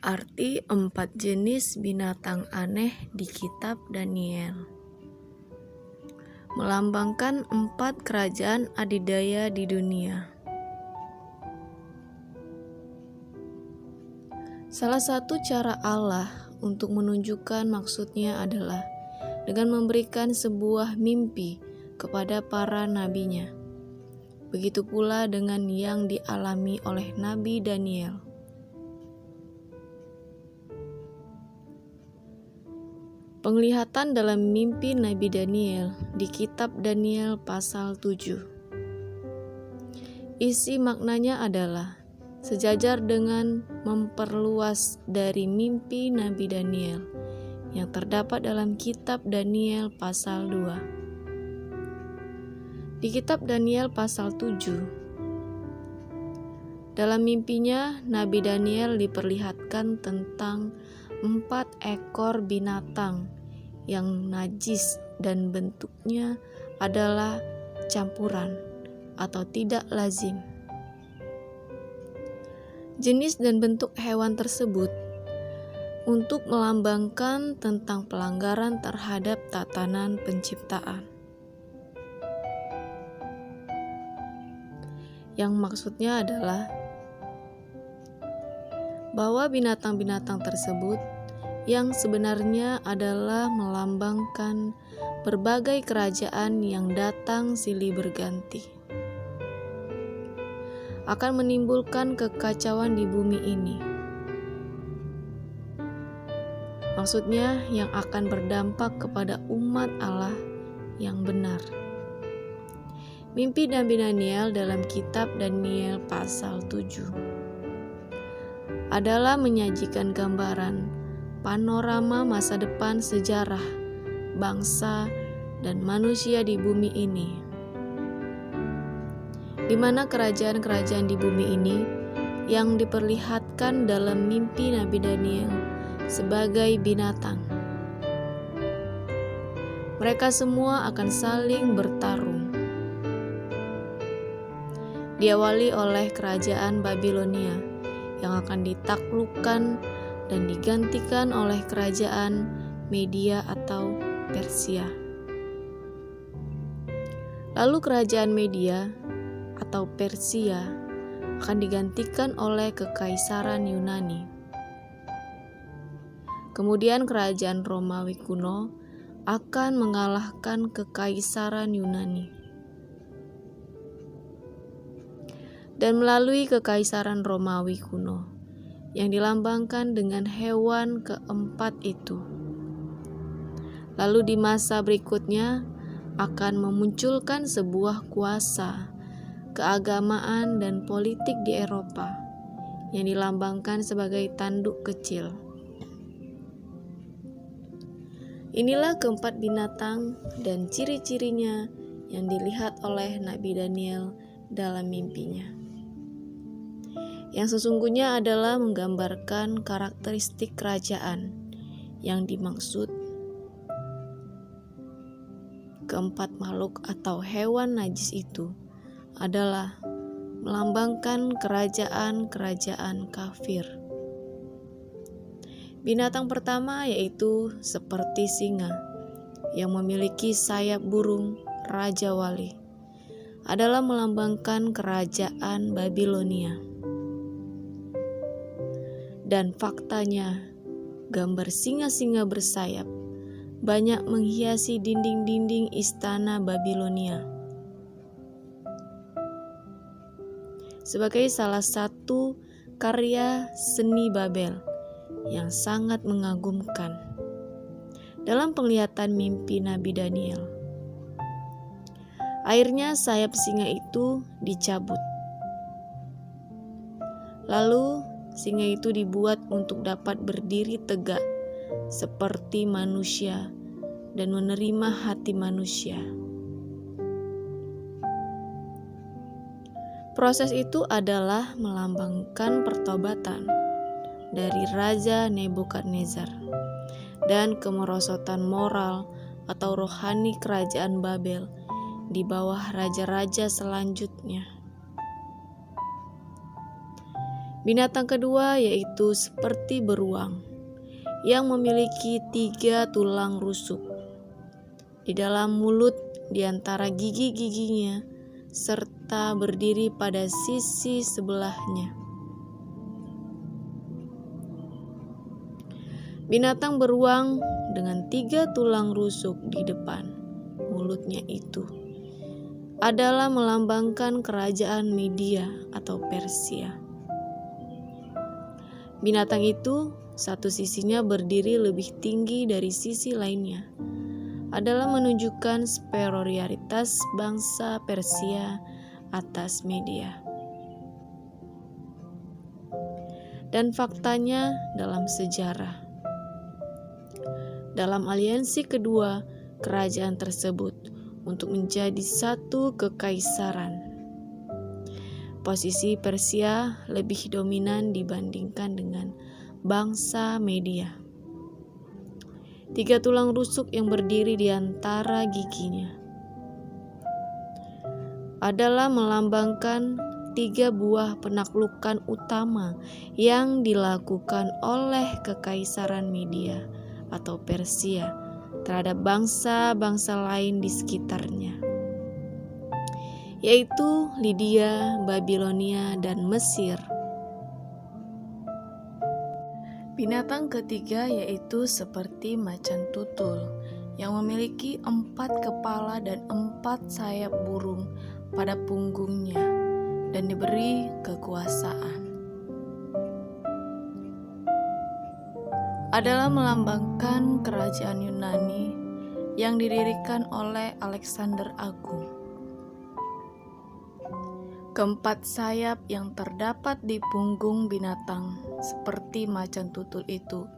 Arti 4 jenis binatang aneh di kitab Daniel. Melambangkan 4 kerajaan adidaya di dunia. Salah satu cara Allah untuk menunjukkan maksudnya adalah dengan memberikan sebuah mimpi kepada para nabinya. Begitu pula dengan yang dialami oleh Nabi Daniel. Penglihatan dalam mimpi Nabi Daniel di kitab Daniel pasal 7. Isi maknanya adalah sejajar dengan memperluas dari mimpi Nabi Daniel yang terdapat dalam kitab Daniel pasal 2. Di kitab Daniel pasal 7, dalam mimpinya Nabi Daniel diperlihatkan tentang 4 ekor binatang yang najis dan bentuknya adalah campuran atau tidak lazim. Jenis dan bentuk hewan tersebut untuk melambangkan tentang pelanggaran terhadap tatanan penciptaan. Yang maksudnya adalah bahwa binatang-binatang tersebut yang sebenarnya adalah melambangkan berbagai kerajaan yang datang silih berganti, akan menimbulkan kekacauan di bumi ini. Maksudnya yang akan berdampak kepada umat Allah yang benar. Mimpi Nabi Daniel dalam kitab Daniel pasal 7 adalah menyajikan gambaran panorama masa depan sejarah, bangsa, dan manusia di bumi ini, di mana kerajaan-kerajaan di bumi ini yang diperlihatkan dalam mimpi Nabi Daniel sebagai binatang. Mereka semua akan saling bertarung. Diawali oleh kerajaan Babilonia yang akan ditaklukkan dan digantikan oleh kerajaan Media atau Persia. Lalu kerajaan Media atau Persia akan digantikan oleh kekaisaran Yunani. Kemudian kerajaan Romawi kuno akan mengalahkan kekaisaran Yunani. Dan melalui kekaisaran Romawi kuno yang dilambangkan dengan hewan keempat itu. Lalu di masa berikutnya akan memunculkan sebuah kuasa, keagamaan dan politik di Eropa yang dilambangkan sebagai tanduk kecil. Inilah keempat binatang dan ciri-cirinya yang dilihat oleh Nabi Daniel dalam mimpinya, yang sesungguhnya adalah menggambarkan karakteristik kerajaan yang dimaksud. Keempat makhluk atau hewan najis itu adalah melambangkan kerajaan-kerajaan kafir. Binatang pertama yaitu seperti singa yang memiliki sayap burung Raja Wali, adalah melambangkan kerajaan Babilonia. Dan faktanya, gambar singa-singa bersayap banyak menghiasi dinding-dinding istana Babilonia. Sebagai salah satu karya seni Babel yang sangat mengagumkan dalam penglihatan mimpi Nabi Daniel. Akhirnya sayap singa itu dicabut. Lalu singa itu dibuat untuk dapat berdiri tegak seperti manusia dan menerima hati manusia. Proses itu adalah melambangkan pertobatan dari Raja Nebukadnezar dan kemerosotan moral atau rohani kerajaan Babel di bawah raja-raja selanjutnya. Binatang kedua yaitu seperti beruang yang memiliki 3 tulang rusuk di dalam mulut di antara gigi-giginya serta berdiri pada sisi sebelahnya. Binatang beruang dengan 3 tulang rusuk di depan mulutnya itu adalah melambangkan kerajaan Media atau Persia. Binatang itu satu sisinya berdiri lebih tinggi dari sisi lainnya, adalah menunjukkan superioritas bangsa Persia atas Media. Dan faktanya dalam sejarah, dalam aliansi kedua kerajaan tersebut untuk menjadi satu kekaisaran, posisi Persia lebih dominan dibandingkan dengan bangsa Media. 3 tulang rusuk yang berdiri di antara giginya adalah melambangkan 3 buah penaklukan utama yang dilakukan oleh Kekaisaran Media atau Persia terhadap bangsa-bangsa lain di sekitarnya, yaitu Lydia, Babilonia, dan Mesir. Binatang ketiga yaitu seperti macan tutul yang memiliki 4 kepala dan 4 sayap burung pada punggungnya dan diberi kekuasaan. Adalah melambangkan kerajaan Yunani yang didirikan oleh Alexander Agung. Keempat sayap yang terdapat di punggung binatang seperti macan tutul itu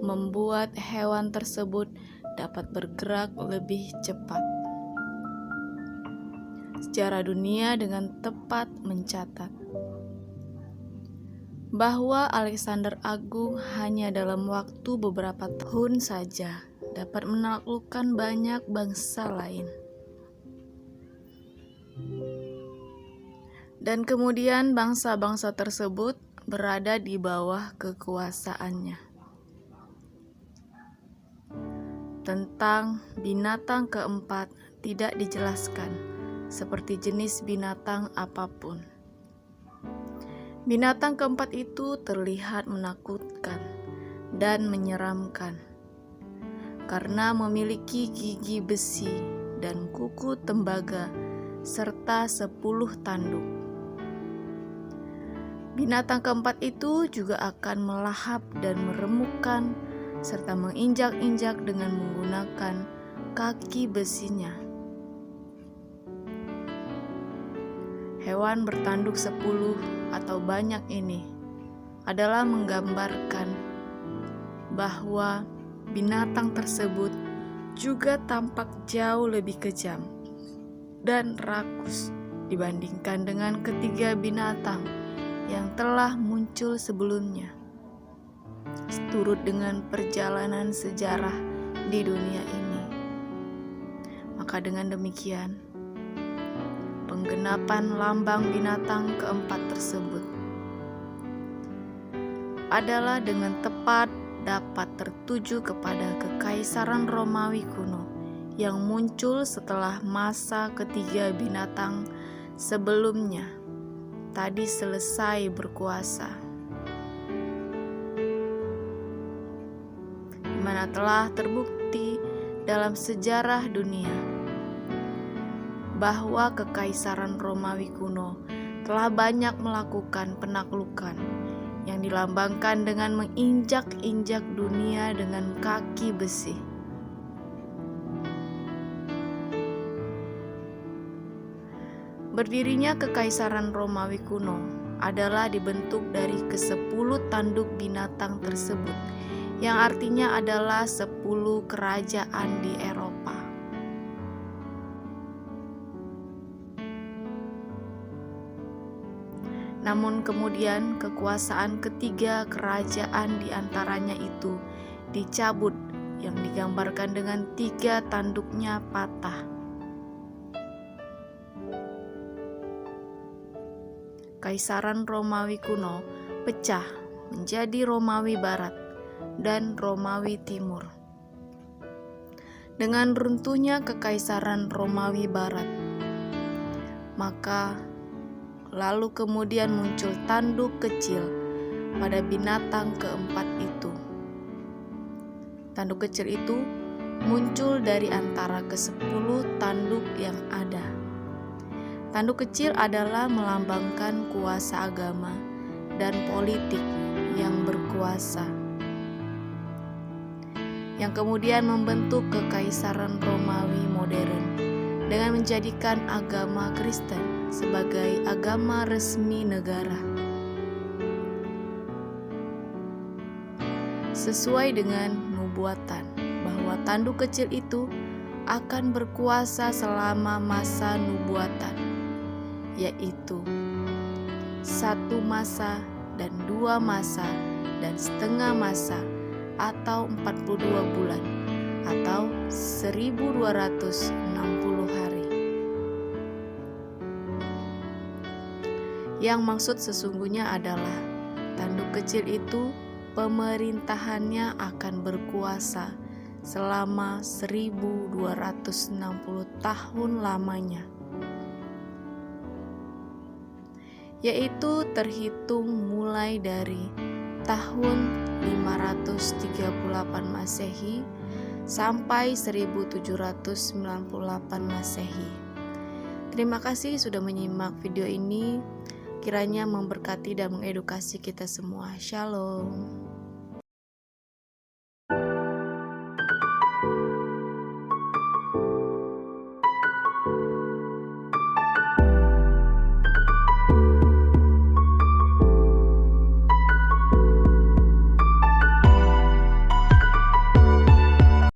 membuat hewan tersebut dapat bergerak lebih cepat. Sejarah dunia dengan tepat mencatat bahwa Alexander Agung hanya dalam waktu beberapa tahun saja dapat menaklukkan banyak bangsa lain. Dan kemudian bangsa-bangsa tersebut berada di bawah kekuasaannya. Tentang binatang keempat tidak dijelaskan, seperti jenis binatang apapun. Binatang keempat itu terlihat menakutkan dan menyeramkan karena memiliki gigi besi dan kuku tembaga serta 10 tanduk. Binatang keempat itu juga akan melahap dan meremukkan serta menginjak-injak dengan menggunakan kaki besinya. Hewan bertanduk 10 atau banyak ini adalah menggambarkan bahwa binatang tersebut juga tampak jauh lebih kejam dan rakus dibandingkan dengan ketiga binatang yang telah muncul sebelumnya, seturut dengan perjalanan sejarah di dunia ini. Maka dengan demikian, penggenapan lambang binatang keempat tersebut adalah dengan tepat dapat tertuju kepada Kekaisaran Romawi kuno yang muncul setelah masa ketiga binatang sebelumnya tadi selesai berkuasa, di mana telah terbukti dalam sejarah dunia bahwa Kekaisaran Romawi kuno telah banyak melakukan penaklukan yang dilambangkan dengan menginjak-injak dunia dengan kaki besi. Berdirinya Kekaisaran Romawi kuno adalah dibentuk dari ke-10 tanduk binatang tersebut, yang artinya adalah 10 kerajaan di Eropa. Namun kemudian kekuasaan ketiga kerajaan di antaranya itu dicabut, yang digambarkan dengan 3 tanduknya patah. Kekaisaran Romawi kuno pecah menjadi Romawi Barat dan Romawi Timur. Dengan runtuhnya Kekaisaran Romawi Barat, maka lalu kemudian muncul tanduk kecil pada binatang keempat itu. Tanduk kecil itu muncul dari antara ke-10 tanduk yang ada. Tanduk kecil adalah melambangkan kuasa agama dan politik yang berkuasa, yang kemudian membentuk Kekaisaran Romawi modern dengan menjadikan agama Kristen sebagai agama resmi negara. Sesuai dengan nubuatan bahwa tanduk kecil itu akan berkuasa selama masa nubuatan, yaitu 1 masa dan 2 masa dan setengah masa atau 42 bulan atau 1260 hari. Yang maksud sesungguhnya adalah tanduk kecil itu pemerintahannya akan berkuasa selama 1260 tahun lamanya, yaitu terhitung mulai dari tahun 538 Masehi sampai 1798 Masehi. Terima kasih sudah menyimak video ini. Kiranya memberkati dan mengedukasi kita semua. Shalom.